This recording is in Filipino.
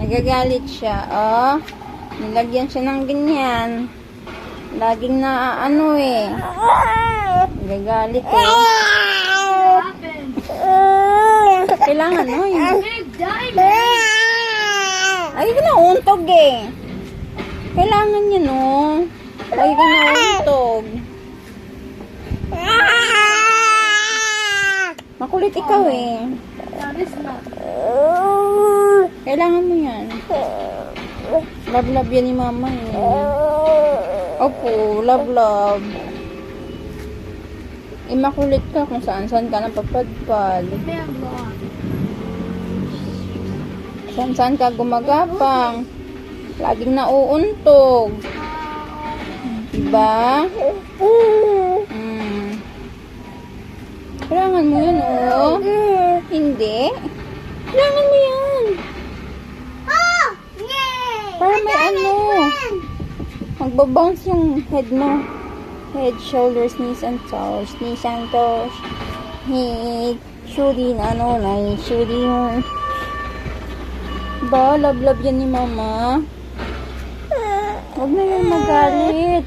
Nagagalit siya. Oh, nilagyan siya ng ganyan. Laging na ano eh. Nagagalit eh. Kailangan mo yun. Ay, ka nauntog eh. Kailangan niya no. Ay, ka nauntog. Makulit ikaw eh. Kailangan mo yan. Love-love yan ni mama eh. Opo, love-love. Makulit ka kung saan-saan ka napapadpad. Saan-saan ka gumagapang. Laging nauuntog. Diba? Kailangan mo yun, oh. Hindi. Kailangan mo yan. Para may ano. Magbabounce yung head mo. Head, shoulders, knees, and toes. Knees and toes. Head. Shuri na ano na. Shuri yung... Ba, love-love yan ni mama. Huwag na yan magalit.